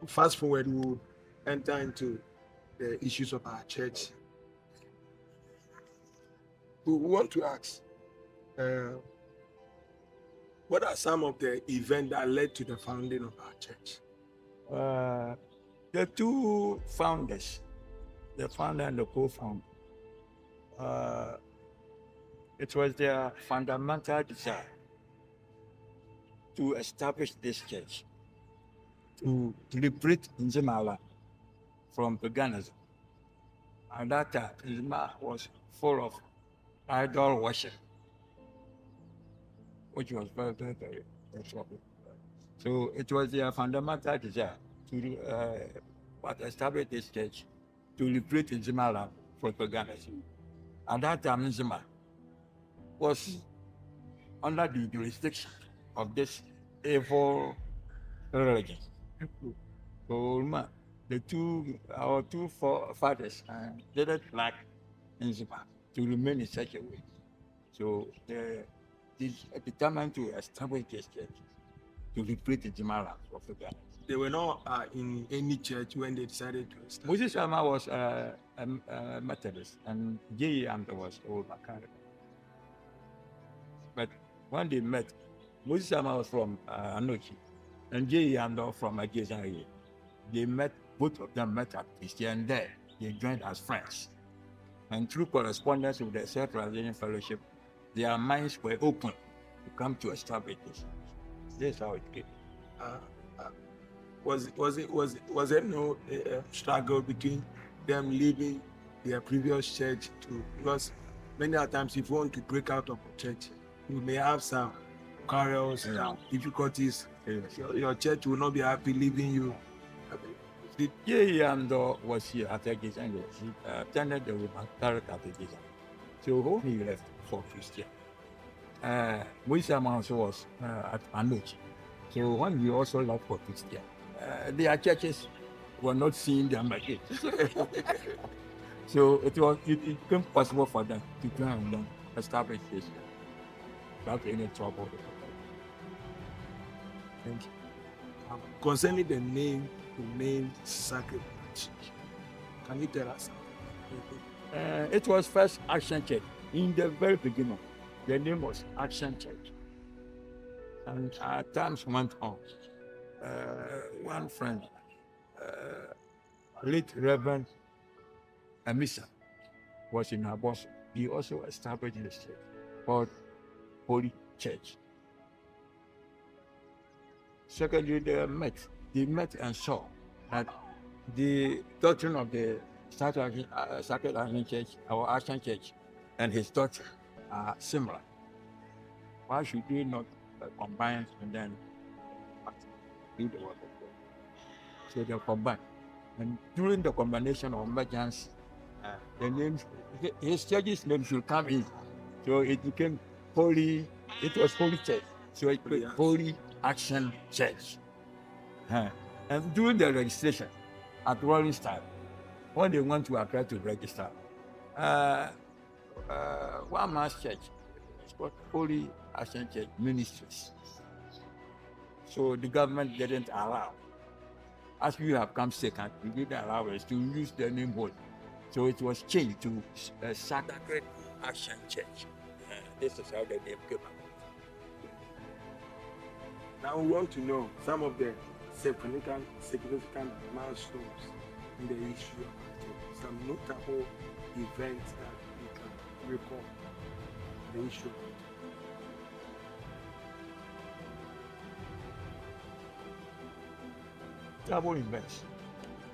Fast forward, we'll enter into the issues of our church. We want to ask, uh, what are some of the events that led to the founding of our church? Uh, the two founders, the founder and the co-founder, uh, it was their fundamental desire to establish this church, to liberate Nzimala from paganism. At that time, Nzima was full of idol worship, which was very, very, very troubling. So it was their fundamental desire to establish this church to liberate Nzimala from paganism. At that time, Nzima was under the jurisdiction of this evil religion. So our two fathers didn't like Nzima to remain in such a way. So they determined to establish this church to liberate the Jimala of the Ghana. They were not in any church when they decided to establish. Moses Sama was a Methodist and J. Amdo was old Makari. But when they met, Moses Sama was from Anochi and J. Amdo from Agezari. They met, both of them met at Christian there. They joined as friends. And through correspondence with the Self-Realization Fellowship, their minds were open to come to establish this. This is how it came. Was there no struggle between them leaving their previous church because many times if you want to break out of a church, you may have some quarrels, difficulties. Your church will not be happy leaving you. Yamdo was here at Agizan. He attended the Roman Catholic Catechism. So when he left for Christian, Moisama also was at Anochi. So when he also left for Christian, their churches were not seeing them again. So it became possible for them to join and establish this without any trouble. Thank you. Concerning the name Sacred Church, can you tell us? It was first Action Church. In the very beginning, the name was Action Church. And times went on. One friend, late Reverend Amisa, was in Aboso. He also established this church called Holy Church. Secondly, they met and saw that the doctrine of the Sacred Action Church, our Action Church, and his doctrine are similar. Why should they not combine and then do the work of God? So they combined. And during the combination of emergency, the names, his church's name should come in. So it became Holy, it was Holy Church. So it became Holy Action Church. And during the registration at Rolling Star, when they went to apply to register, one man's church, it's called Holy Action Church Ministries. So the government didn't allow. As we have come second, we didn't allow us to use the name Holy. So it was changed to Sacred Action Church. This is how the name came about. Now we want to know some of the significant milestones in the issue of our church. Some notable events that we can recall the issue of our church. Trouble events.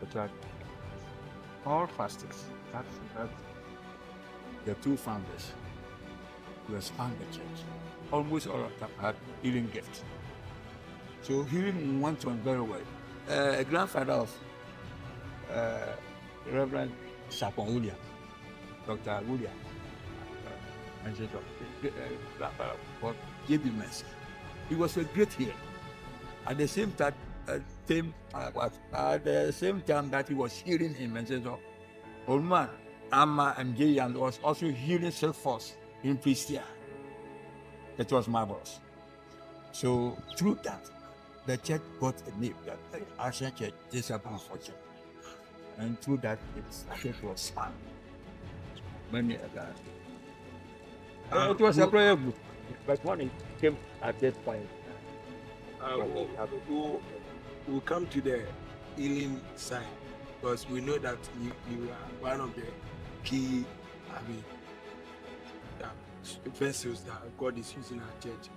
But all fastest. That's the two founders who expanded the church. Almost all of them had healing gifts. So healing went on very well. A grandfather of Reverend Sapon William, Dr. William, grandfather called J.B. Mercy. He was a great healer. At the same time, that he was healing him, and said, "Old man, Amma and Jayan was also healing self-force in Pristia." It was marvelous. So through that, the church got a name, the Ancient Church, Disciple Fortune. And through that, the church was spun. Many other. It was a prayer group, but when it came at that point, we'll come to the healing side because we know that you are one of the key, vessels that God is using our church.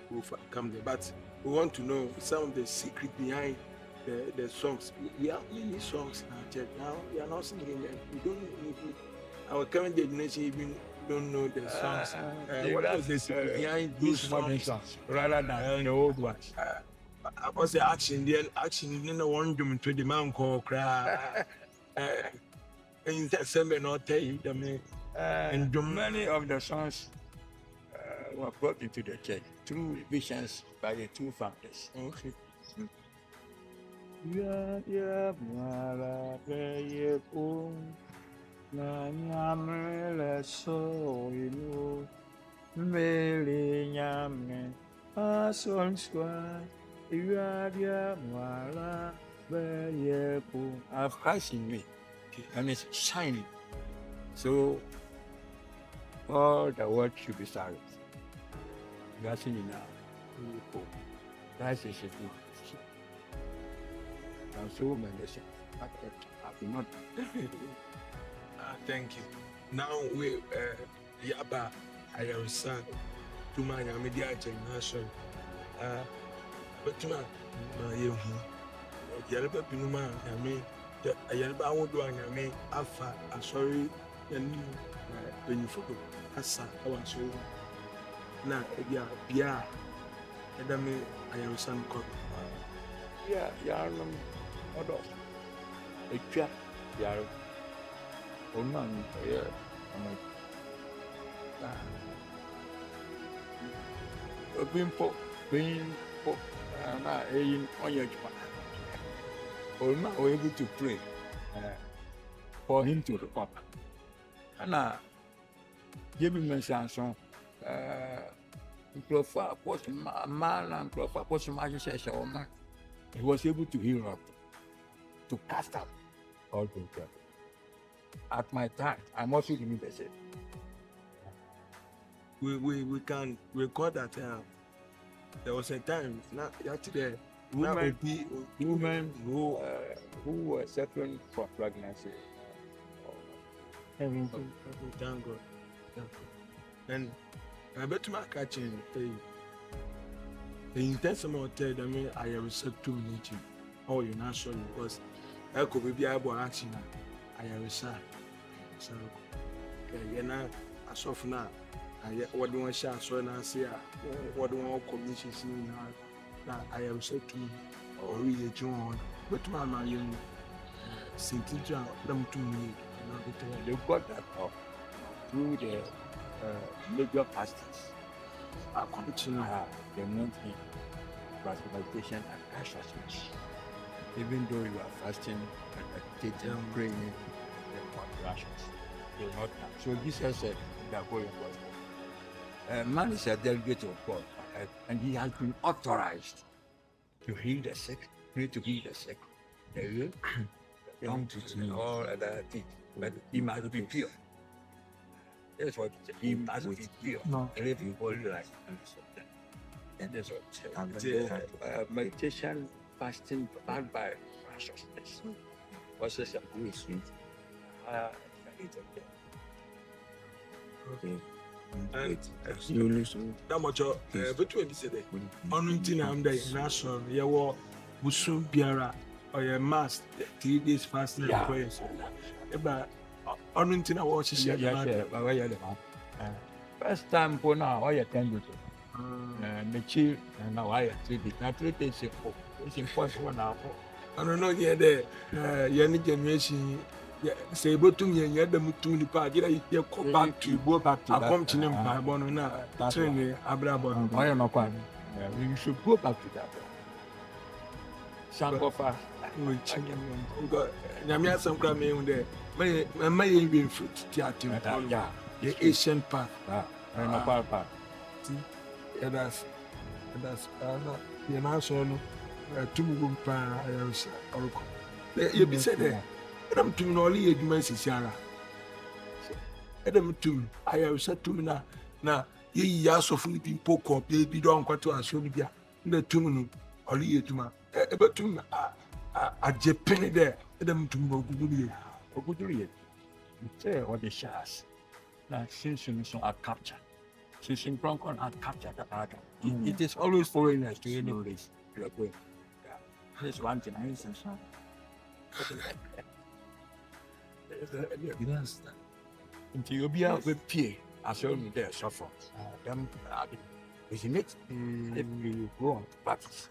We'll come there, but we want to know some of the secret behind the songs. We have many songs in our church now. We are not singing them. We don't know. Our current generation even don't know the songs. What is the secret behind these modern songs rather than the old ones? I was the action. The action in the one room to the man called cry. In December, not tell you the man. And many of the songs were brought into the church through visions by the two founders. Okay. I have Christ in me, and it's shining. So all the world should be silent. You are singing now. Christ is in me. And so many things. I will not. Thank you. Now we Yaba Ayarisa to my media generation. But to my Yalba Pinuma, Yami, Yalba would do Yami, Alpha, I'm sorry, and when you forgot, Asa, I was so now, yeah, and I mean, Ayarisa called. Yeah, hold on. Yeah. Oh no, yeah. Being poor, on your job. Or not able to pray for him to recover. And give him a chance. He was able to heal up, to cast out all the devil. At my time, I'm also doing the same. We can record that there was a time not yesterday women who were suffering from pregnancy. Thank God. And I bet my catching the intention of tell them I reset to nature. Oh, you're not sure because I could be able to action. I reset. So, you're not as of now. What do you want to share? So, now see what do you want to commission now? I reset to or really join. But my young Saint John, them to me. They got that up through the major pastors. I continue. They want him meditation and righteousness. Even though you are fasting and meditating, praying, they want righteousness. They will not come. So Jesus said, they are going gospel. Man is a delegate of God, and he has been authorized to heal the sick, to heal the sick, the ill, the young, and all other things. But he must be pure. That's what he must be pure. No. And if you hold like and that's what meditation, fasting, backed by righteousness. What's this? That much but when you say that on I'm the national yaw busu biara or your mass 3 days fasting and prayers. But on I watch first time for now, I attend to the chill and now I 3 days. Now 3 days it's impossible now. I don't know yet there young generation. Say, but to me, you had them to the party. You come back to go back to. I come to them by Bonona. Train Abraham. I am not quite. We should go back to that. Sankofa. Namia some come in there. May even fruit theatre. Yeah, the Asian part. I am not quite. That's yɛn asɔ no tum wɔ mu paa ayaresa ɔrekɔ yɛbi sɛ dɛ ɛdɛm tum na ɔre yɛ adwuma nsisi ara ɛdɛm tum ayaresa tum na yɛyi yɛ asɔfo no bi mpo kɔ baabi dɛ ɔnkɔto asɔ no bi a na tum no ɔre yɛ adwuma ɛbɛtum agye pene dɛ ɛdɛm tum na ɔgugu yɛ Oguduriye. Say what the shares. Now since you so are captured. Since in Broncon are captured the other. It is always foreigners to any place. You are going. This one thing I say. Yes. Until you be out with peer, I show me there suffer. Them is in it. If you go on to practice.